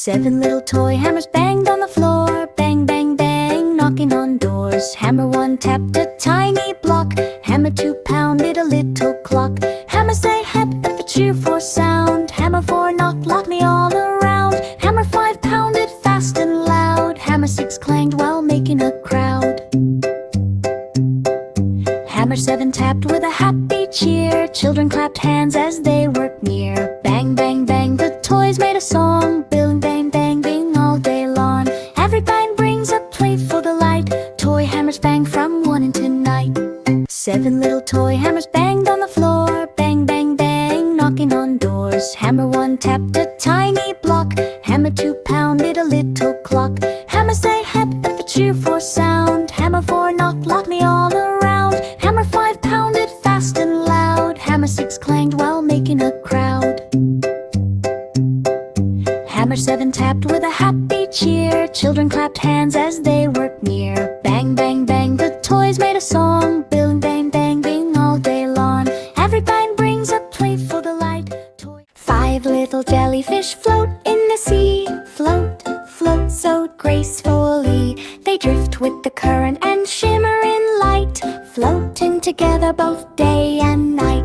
7 little toy hammers banged on the floor. Bang, bang, bang, knocking on doors. Hammer 1 tapped a tiny block. Hammer 2 pounded a little clock. Hammer say hep at the cheerful sound. Hammer 4 knocked me all around. Hammer 5 pounded fast and loud. Hammer 6 clanged while making a crowd. Hammer 7 tapped with a happy cheer. Children clapped hands as they worked near. Bang, bang, bang, the toys made a song. Bing, bang, bang, bing all day long. Every bang brings a playful delight. Toy hammers bang from morning to night. 7 little toy hammers banged on the floor. Bang, bang, bang, knocking on doors. Hammer 1 tapped a tiny block. Hammer 2 pounded a little clock. Hammer say hep at the cheerful sound. Hammer 4 knocked me all around. Hammer 5 pounded fast and loud. Hammer 6 clanged while making a crowd. Hammer 7 tapped with a happy cheer. Children clapped hands as they worked near. Bang, bang, bang, the toys made a song. Bing, bang, bang, bing all day long. Every bang brings a playful delight. 5 little jellyfish float in the sea. Float, float so gracefully. They drift with the current and shimmer in light. Floating together both day and night.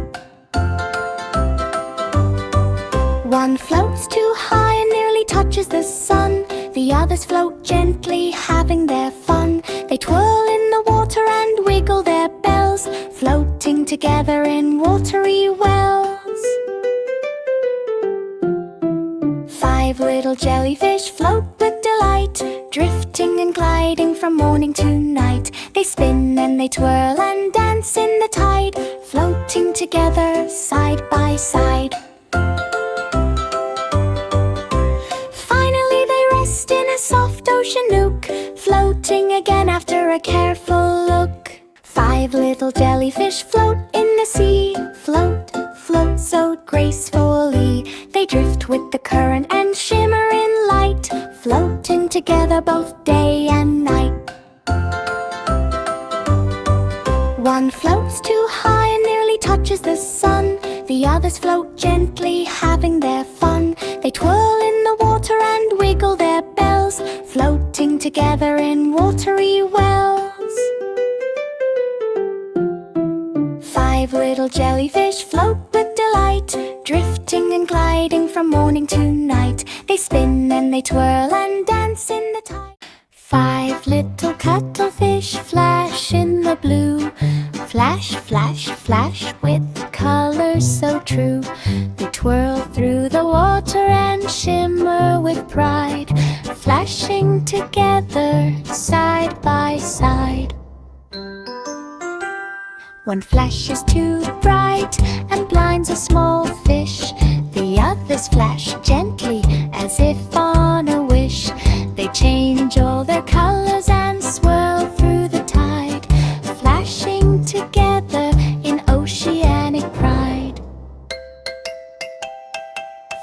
One floats too high and nearly touches the sun. The others float gently, having their fun. They twirl in the water and wiggle their bells, floating together in watery wells. 5 little jellyfish float with delight, drifting and gliding from morning to night. They spin and they twirl and dance in the tide, floating together side by side. Finally they rest in a soft ocean nook, floating again after a careful look. 5 little jellyfish float in the sea. Float, float so gracefully. They drift with the current and shimmer in light, floating together both day and night. One floats too high and nearly touches the sun. The others float gently, having their fun. They twirl in the water and wiggle their bells, floating together in watery wells. 5 little jellyfish float with delight, drifting and gliding from morning to night. They spin and they twirl and dance in the tide. 5 little cuttlefish flash in the blue. Flash, flash, flash with colors so true. They twirl through the water and shimmer with pride, flashing together side by side. One flash is too bright and blinds a small fish. The others flash gently as if on a wish. They change all their colors and swirl through the tide, flashing together in oceanic pride.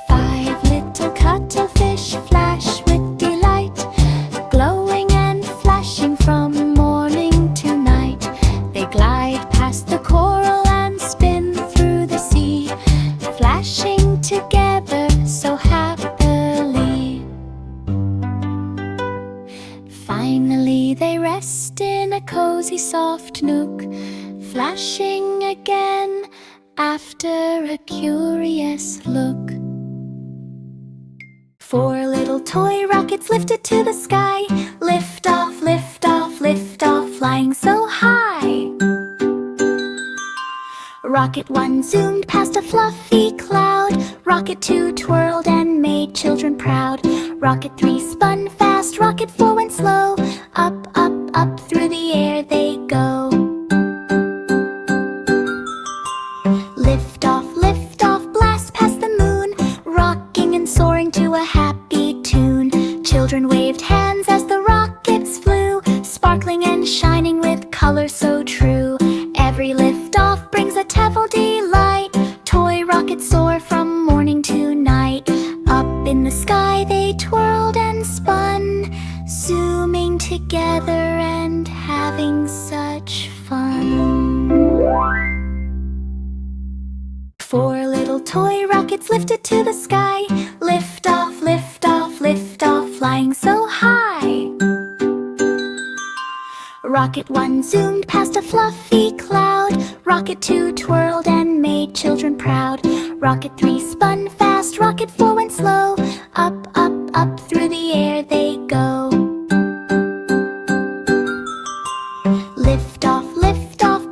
5 little cuttlefish flash with delight, glowing and flashing from morning to night. They glide past the coral and spin through the sea, flashing together so happily. Finally they rest in a cozy soft nook, flashing again after a curious look. 4 little toy rockets lifted to the sky. Lift off, lift off, lift off, flying so high. Rocket 1 zoomed past a fluffy cloud. Rocket 2 twirled and made children proud. Rocket 3 spun fast, Rocket 4 went slow. Up, up, up through the air they go. Lift off, blast past the moon, rocking and soaring to a happy tune. Children waved hands as the rockets flew, sparkling and shining with color so true. Every lift-off brings a tevel delight. Toy rockets soar from morning to night. Up in the sky they twirled and spun, zooming together and having such fun. 4 little toy rockets lifted to the sky. Lift off, lift off, lift flying so high. Rocket 1 zoomed past a fluffy cloud. Rocket 2 twirled and made children proud. Rocket 3 spun fast, Rocket 4 went slow. Up, up, up through the air they go. Lift off,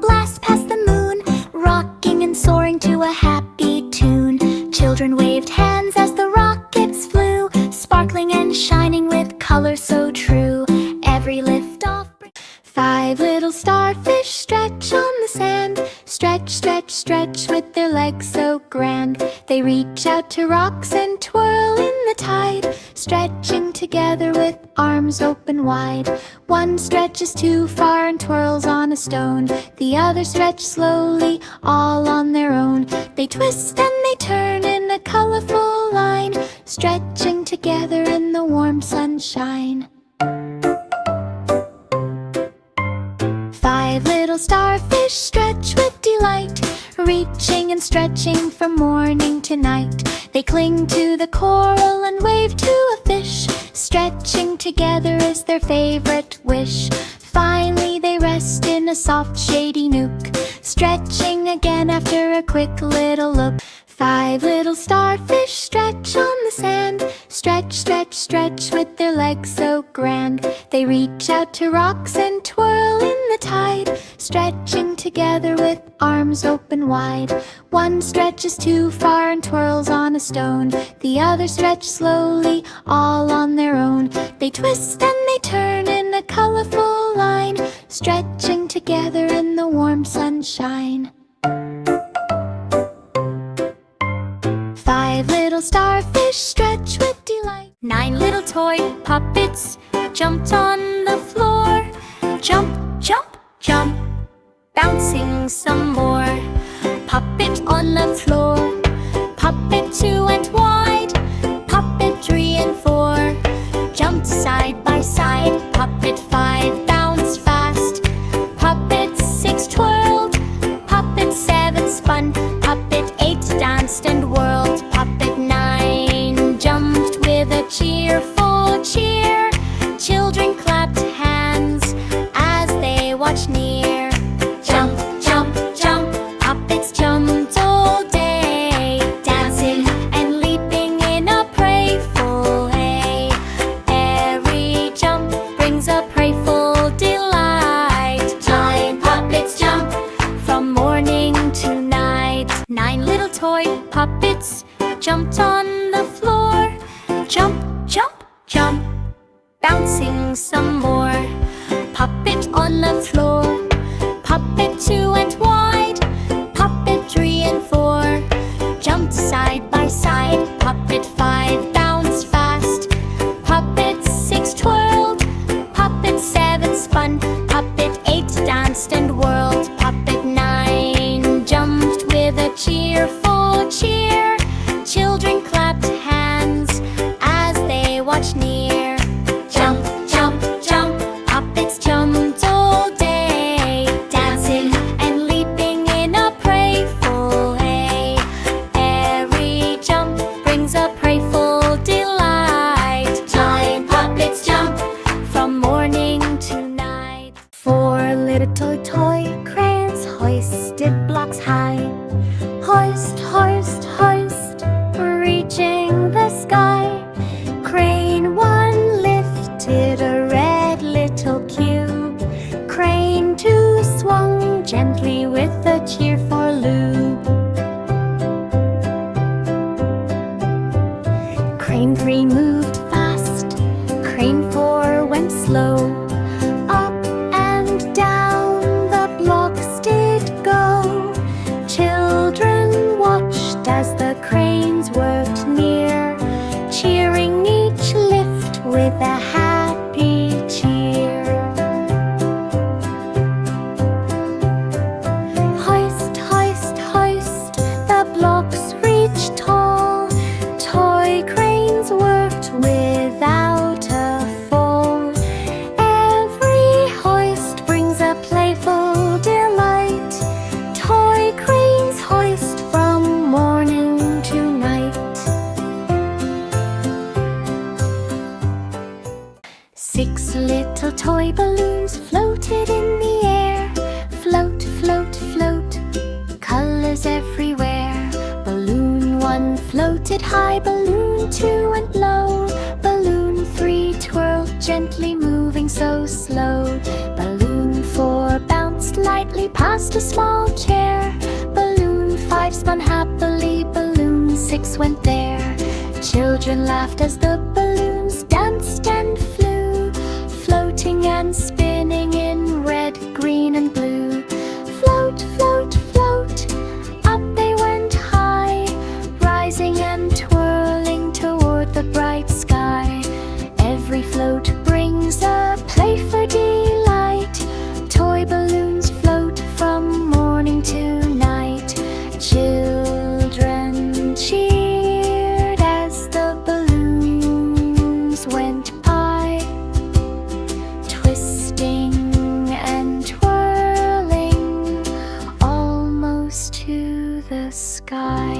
blast past the moon, rocking and soaring to a happy tune. Children waved hands as the rockets flew, sparkling and shining with color so true. Every lift-off. 5 little starfish stretch on the sand. Stretch, stretch, stretch with their legs so grand. They reach out to rocks and twirl in the tide, stretching together with arms open wide. One stretches too far and twirls on a stone. The other stretch slowly, all on their own. They twist and they turn in a colorful line, stretching together in the warm sunshine. 5 little starfish stretch with delight, reaching and stretching from morning to night. They cling to the coral and wave to a fish, stretching together is their favorite wish. Finally they rest in a soft shady nook, stretching again after a quick little look. 5 little starfish stretch on the sand. Stretch, stretch, stretch with their legs so grand. They reach out to rocks and twirl in the tide, stretching together with arms open wide. One stretches too far and twirls on a stone. The other stretch slowly, all on their own. They twist and they turn in a colorful line, stretching together in the warm sunshine. 5 little starfish stretch with delight. 9 little toy puppets jumped on the floor. Jump, jump, jump, bouncing some more. Puppet on the floor. Puppet 2 went wide. Puppet 3 and 4 jumped side by side. Puppet 5 bounced fast. Puppet 6 twirled. Puppet 7 spun. Puppet 8 danced and whirled. Puppet 9 jumped with a cheerful cheer. Children clapped hands as they watched near. Jump, jump, jump, puppets jumped all day, dancing and leaping in a playful way. Every jump brings a playful delight. 9 puppets jump from morning to night. 9 little toy puppets jumped on the floor. Jump, jump, jump, bouncing some more. Puppet on the floor. Puppet 2 went wide. Puppet 3 and 4 jumped side by side. Puppet 5 bounced fast. Puppet 6 twirled. Puppet 7 spun. Puppet 8 danced and whirled. Puppet 9 jumped with a cheerful cheer. Children clapped hands as they watched near. Jump, jump, jump, puppets jumped all day, dancing and leaping in a playful way. Every jump brings a playful delight. 9 puppets jump from morning to night. 4 little toy cranes hoisted blocks high. Hoist, hoist, hoist, reaching the sky. Crane 1 lifted a red little cube. Crane 2 swung gently with a cheerful loop. Crane 3 moved fast. Crane 4 went slow. Up and down the blocks did go. Children watched as the cranes worked near, cheering each lift with a happy cheer. Hoist, hoist, hoist, the blocks reached tall. Toy cranes worked without a fall. 6 little toy balloons floated in the air. Float, float, float, colors everywhere. Balloon 1 floated high, balloon 2 went low. Balloon 3 twirled gently, moving so slow. Balloon 4 bounced lightly past a small chair. Balloon 5 spun happily, balloon 6 went there. Children laughed as the balloons danced and flew, floating and spinning in red, green and blue. Float, float, float, up they went high, rising and twirling toward the bright sky. Every float brings a play for delight. Toy balloons float from morning to night. Children cheered as the balloons went by, twisting and twirling almost to the sky.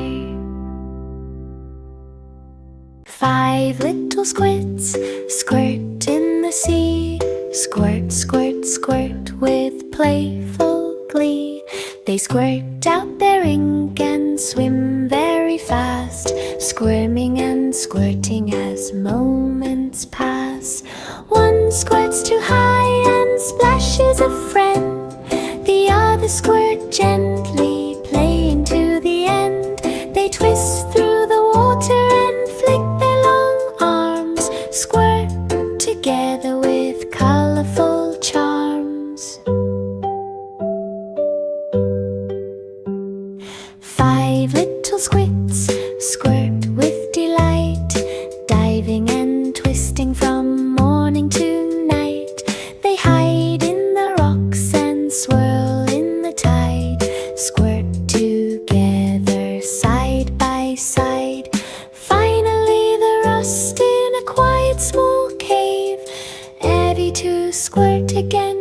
5 little squirts squirt in the sea. Squirt, squirt, squirt with playful glee. They squirt out their ink and swim very fast, squirming and squirting as moments pass. 1 squirts too high and splashes a friend. The other squirt gently, playing to the end. They twist through the water and flick their long arms, squirt together with colorful charms. 5 little squirts squirt with delight, diving and twisting from morning to night. They hide in the rocks and swirl in the tide, squirt together side by side. Finally the rust in a quiet small cave, ready to squirt again